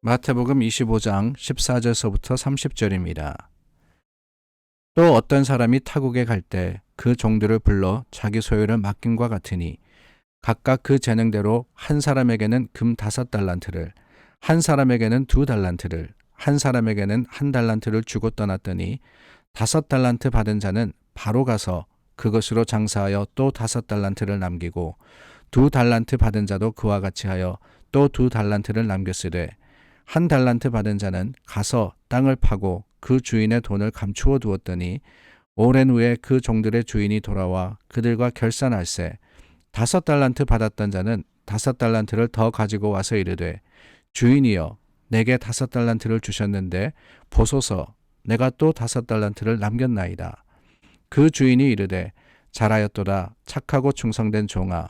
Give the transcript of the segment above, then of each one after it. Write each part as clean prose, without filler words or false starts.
마태복음 25장 14절서부터 30절입니다. 또 어떤 사람이 타국에 갈 때 그 종들을 불러 자기 소유를 맡김과 같으니 각각 그 재능대로 한 사람에게는 금 5달란트를, 한 사람에게는 2달란트를, 한 사람에게는 1달란트를 주고 떠났더니 5달란트 받은 자는 바로 가서 그것으로 장사하여 또 5달란트를 남기고 2달란트 받은 자도 그와 같이 하여 또 2달란트를 남겼으되 1달란트 받은 자는 가서 땅을 파고 그 주인의 돈을 감추어 두었더니 오랜 후에 그 종들의 주인이 돌아와 그들과 결산할세 5달란트 받았던 자는 5달란트를 더 가지고 와서 이르되 주인이여 내게 5달란트를 주셨는데 보소서 내가 또 5달란트를 남겼나이다. 그 주인이 이르되 잘하였도다 착하고 충성된 종아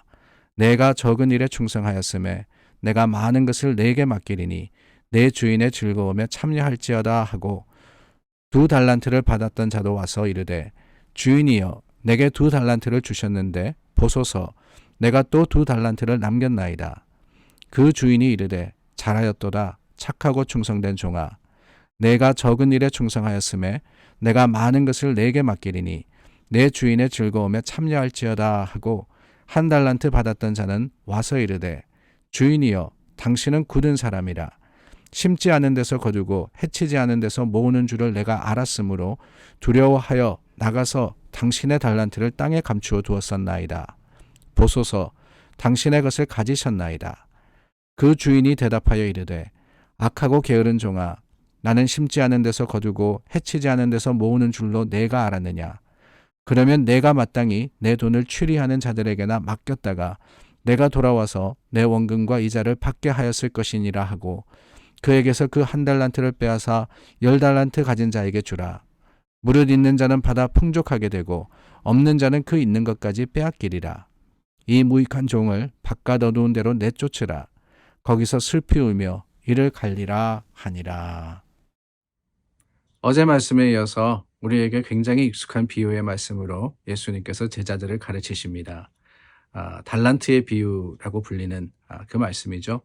내가 적은 일에 충성하였음에 내가 많은 것을 내게 맡기리니 내 주인의 즐거움에 참여할지어다 하고 2달란트를 받았던 자도 와서 이르되 주인이여 내게 2달란트를 주셨는데 보소서 내가 또 2달란트를 남겼나이다. 그 주인이 이르되 잘하였도다 착하고 충성된 종아 내가 적은 일에 충성하였음에 내가 많은 것을 내게 맡기리니 내 주인의 즐거움에 참여할지어다 하고 1달란트 받았던 자는 와서 이르되 주인이여 당신은 굳은 사람이라 심지 않은 데서 거두고 해치지 않은 데서 모으는 줄을 내가 알았으므로 두려워하여 나가서 당신의 달란트를 땅에 감추어 두었었나이다. 보소서 당신의 것을 가지셨나이다. 그 주인이 대답하여 이르되 악하고 게으른 종아 나는 심지 않은 데서 거두고 해치지 않은 데서 모으는 줄로 내가 알았느냐. 그러면 내가 마땅히 내 돈을 취리하는 자들에게나 맡겼다가 내가 돌아와서 내 원금과 이자를 받게 하였을 것이니라 하고 그에게서 그 1달란트를 빼앗아 10달란트 가진 자에게 주라. 무릇 있는 자는 받아 풍족하게 되고 없는 자는 그 있는 것까지 빼앗기리라. 이 무익한 종을 바깥 어두운 데로 내쫓으라. 거기서 슬피 울며 이를 갈리라 하니라. 어제 말씀에 이어서 우리에게 굉장히 익숙한 비유의 말씀으로 예수님께서 제자들을 가르치십니다. 달란트의 비유라고 불리는 그 말씀이죠.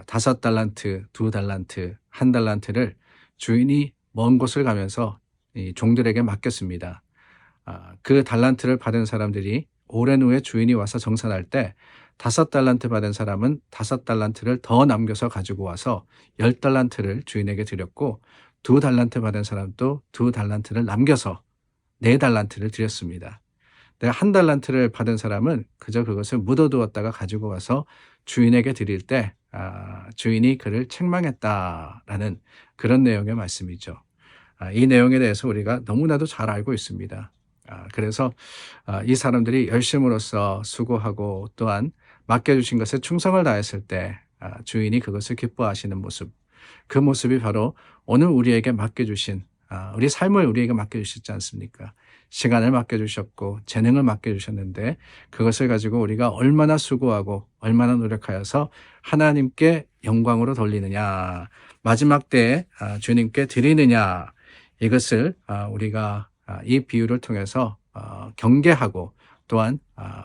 5달란트, 2달란트, 1달란트를 주인이 먼 곳을 가면서 이 종들에게 맡겼습니다. 그 달란트를 받은 사람들이 오랜 후에 주인이 와서 정산할 때 5달란트 받은 사람은 5달란트를 더 남겨서 가지고 와서 10달란트를 주인에게 드렸고 2달란트 받은 사람도 2달란트를 남겨서 4달란트를 드렸습니다. 1달란트를 받은 사람은 그저 그것을 묻어두었다가 가지고 와서 주인에게 드릴 때 주인이 그를 책망했다라는 그런 내용의 말씀이죠. 이 내용에 대해서 우리가 너무나도 잘 알고 있습니다. 그래서 이 사람들이 열심으로써 수고하고 또한 맡겨주신 것에 충성을 다했을 때 주인이 그것을 기뻐하시는 모습, 그 모습이 바로 오늘 우리에게 맡겨주신 우리 삶을 우리에게 맡겨주셨지 않습니까? 시간을 맡겨주셨고 재능을 맡겨주셨는데 그것을 가지고 우리가 얼마나 수고하고 얼마나 노력하여서 하나님께 영광으로 돌리느냐, 마지막 때에 주님께 드리느냐, 이것을 우리가 이 비유를 통해서 경계하고 또한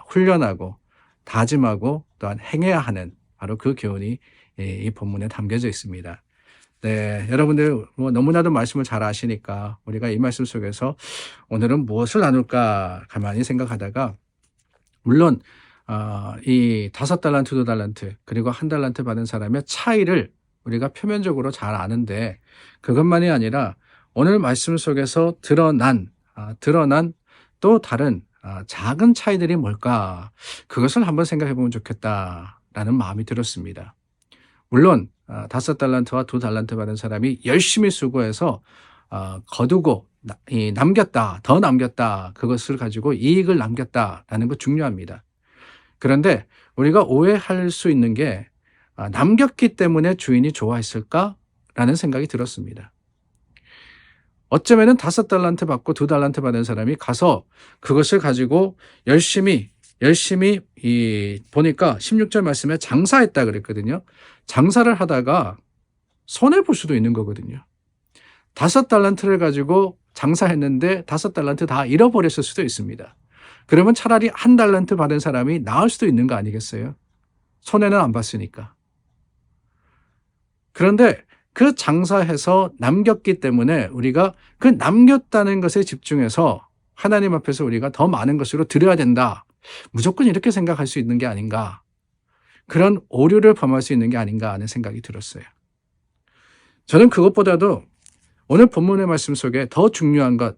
훈련하고 다짐하고 또한 행해야 하는 바로 그 교훈이 이 본문에 담겨져 있습니다. 네, 여러분들 너무나도 말씀을 잘 아시니까 우리가 이 말씀 속에서 오늘은 무엇을 나눌까 가만히 생각하다가 물론 이 5달란트, 2달란트 그리고 1달란트 받은 사람의 차이를 우리가 표면적으로 잘 아는데 그것만이 아니라 오늘 말씀 속에서 드러난 또 다른 작은 차이들이 뭘까 그것을 한번 생각해 보면 좋겠다라는 마음이 들었습니다. 물론 5달란트와 2달란트 받은 사람이 열심히 수고해서 거두고 남겼다, 더 남겼다, 그것을 가지고 이익을 남겼다라는 거 중요합니다. 그런데 우리가 오해할 수 있는 게 남겼기 때문에 주인이 좋아했을까라는 생각이 들었습니다. 어쩌면은 5달란트 받고 2달란트 받은 사람이 가서 그것을 가지고 열심히 보니까 16절 말씀에 장사했다 그랬거든요. 장사를 하다가 손해볼 수도 있는 거거든요. 5달란트를 가지고 장사했는데 5달란트 다 잃어버렸을 수도 있습니다. 그러면 차라리 1달란트 받은 사람이 나을 수도 있는 거 아니겠어요? 손해는 안 봤으니까. 그런데 그 장사해서 남겼기 때문에 우리가 그 남겼다는 것에 집중해서 하나님 앞에서 우리가 더 많은 것으로 드려야 된다. 무조건 이렇게 생각할 수 있는 게 아닌가. 그런 오류를 범할 수 있는 게 아닌가 하는 생각이 들었어요. 저는 그것보다도 오늘 본문의 말씀 속에 더 중요한 것,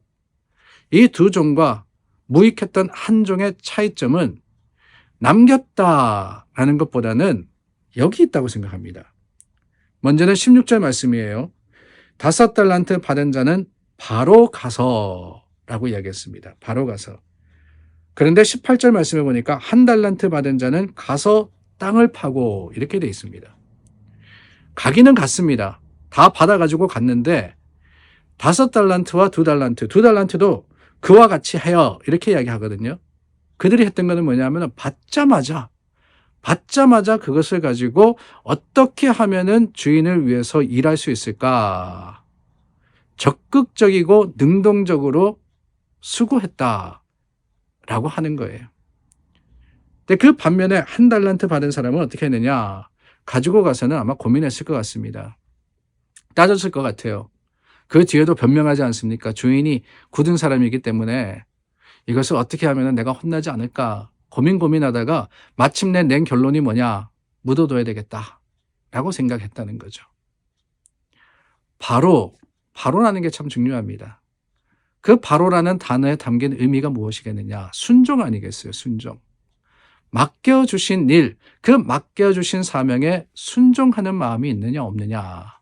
이 두 종과 무익했던 한 종의 차이점은 남겼다라는 것보다는 여기 있다고 생각합니다. 먼저는 16절 말씀이에요. 5달란트 받은 자는 바로 가서 라고 이야기했습니다. 바로 가서. 그런데 18절 말씀에 보니까 1달란트 받은 자는 가서 땅을 파고 이렇게 돼 있습니다. 가기는 갔습니다. 다 받아가지고 갔는데 5달란트와 2달란트, 2달란트도 그와 같이 해요. 이렇게 이야기하거든요. 그들이 했던 것은 뭐냐면 받자마자 그것을 가지고 어떻게 하면은 주인을 위해서 일할 수 있을까? 적극적이고 능동적으로 수고했다라고 하는 거예요. 근데 그 반면에 1달란트 받은 사람은 어떻게 했느냐? 가지고 가서는 아마 고민했을 것 같습니다. 따졌을 것 같아요. 그 뒤에도 변명하지 않습니까? 주인이 굳은 사람이기 때문에 이것을 어떻게 하면 내가 혼나지 않을까 고민하다가 마침내 낸 결론이 뭐냐? 묻어둬야 되겠다 라고 생각했다는 거죠. 바로라는 게 참 중요합니다. 그 바로라는 단어에 담긴 의미가 무엇이겠느냐? 순종 아니겠어요? 순종. 맡겨주신 일, 그 맡겨주신 사명에 순종하는 마음이 있느냐 없느냐.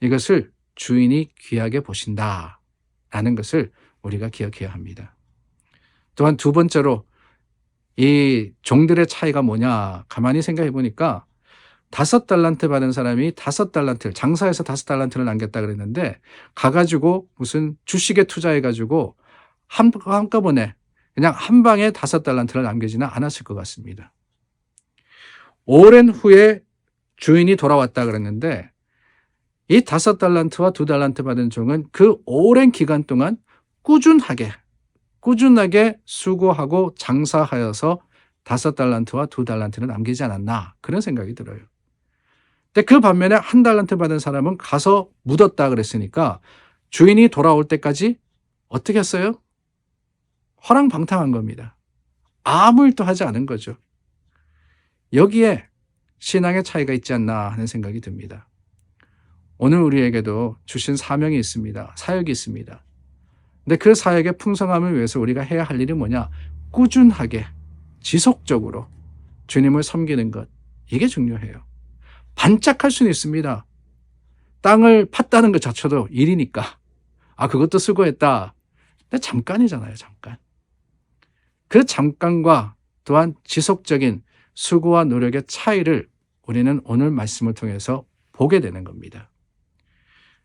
이것을 주인이 귀하게 보신다라는 것을 우리가 기억해야 합니다. 또한 두 번째로 이 종들의 차이가 뭐냐 가만히 생각해 보니까 5달란트 받은 사람이 5달란트를 장사해서 5달란트를 남겼다 그랬는데 가가지고 무슨 주식에 투자해가지고 한꺼번에 그냥 한 방에 5달란트를 남기지는 않았을 것 같습니다. 오랜 후에 주인이 돌아왔다 그랬는데 이 5달란트와 2달란트 받은 종은 그 오랜 기간 동안 꾸준하게 수고하고 장사하여서 5달란트와 2달란트를 남기지 않았나 그런 생각이 들어요. 근데 그 반면에 1달란트 받은 사람은 가서 묻었다 그랬으니까 주인이 돌아올 때까지 어떻게 했어요? 허랑방탕한 겁니다. 아무 일도 하지 않은 거죠. 여기에 신앙의 차이가 있지 않나 하는 생각이 듭니다. 오늘 우리에게도 주신 사명이 있습니다. 사역이 있습니다. 근데 그 사역의 풍성함을 위해서 우리가 해야 할 일이 뭐냐? 꾸준하게 지속적으로 주님을 섬기는 것. 이게 중요해요. 반짝할 수는 있습니다. 땅을 팠다는 것 자체도 일이니까. 그것도 수고했다. 근데 잠깐이잖아요. 잠깐. 그 잠깐과 또한 지속적인 수고와 노력의 차이를 우리는 오늘 말씀을 통해서 보게 되는 겁니다.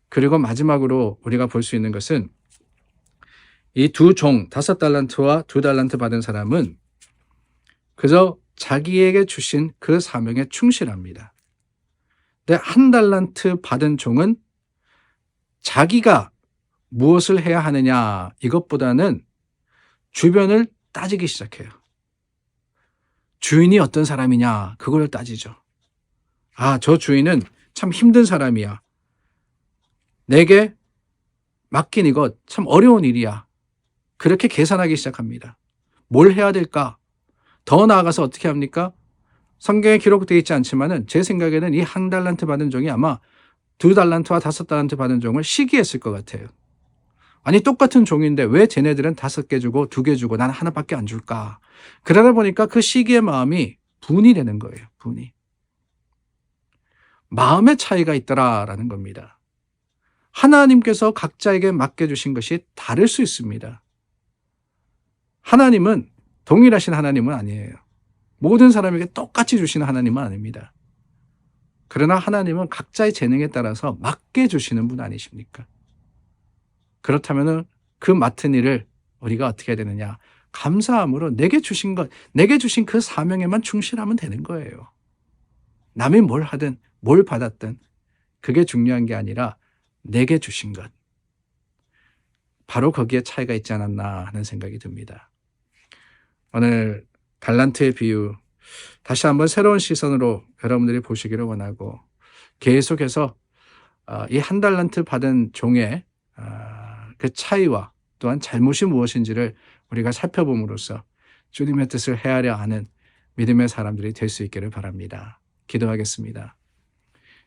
그리고 마지막으로 우리가 볼 수 있는 것은 이 두 종, 5달란트와 2달란트 받은 사람은 그저 자기에게 주신 그 사명에 충실합니다. 근데 1달란트 받은 종은 자기가 무엇을 해야 하느냐 이것보다는 주변을 따지기 시작해요. 주인이 어떤 사람이냐 그걸 따지죠. 저 주인은 참 힘든 사람이야. 내게 맡긴 이것 참 어려운 일이야. 그렇게 계산하기 시작합니다. 뭘 해야 될까? 더 나아가서 어떻게 합니까? 성경에 기록되어 있지 않지만은 제 생각에는 이 1달란트 받은 종이 아마 2달란트와 5달란트 받은 종을 시기했을 것 같아요. 아니 똑같은 종인데 왜 쟤네들은 5개 주고 2개 주고 난 하나밖에 안 줄까? 그러다 보니까 그 시기의 마음이 분이 되는 거예요. 분이. 마음의 차이가 있더라라는 겁니다. 하나님께서 각자에게 맡겨주신 것이 다를 수 있습니다. 하나님은 동일하신 하나님은 아니에요. 모든 사람에게 똑같이 주시는 하나님은 아닙니다. 그러나 하나님은 각자의 재능에 따라서 맡겨 주시는 분 아니십니까? 그렇다면 그 맡은 일을 우리가 어떻게 해야 되느냐? 감사함으로 내게 주신 것, 내게 주신 그 사명에만 충실하면 되는 거예요. 남이 뭘 하든 뭘 받았든 그게 중요한 게 아니라 내게 주신 것. 바로 거기에 차이가 있지 않았나 하는 생각이 듭니다. 오늘 달란트의 비유 다시 한번 새로운 시선으로 여러분들이 보시기를 원하고 계속해서 이 한 달란트 받은 종의 그 차이와 또한 잘못이 무엇인지를 우리가 살펴봄으로써 주님의 뜻을 헤아려 아는 믿음의 사람들이 될 수 있기를 바랍니다. 기도하겠습니다.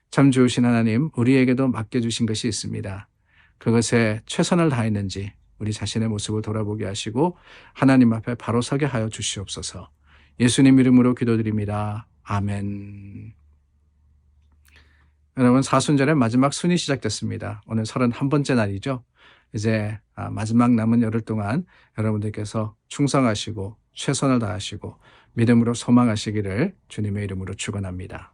참 좋으신 하나님, 우리에게도 맡겨주신 것이 있습니다. 그것에 최선을 다했는지 우리 자신의 모습을 돌아보게 하시고 하나님 앞에 바로 서게 하여 주시옵소서. 예수님 이름으로 기도드립니다. 아멘. 여러분, 사순절의 마지막 순이 시작됐습니다. 오늘 31번째 날이죠. 이제 마지막 남은 열흘 동안 여러분들께서 충성하시고 최선을 다하시고 믿음으로 소망하시기를 주님의 이름으로 축원합니다.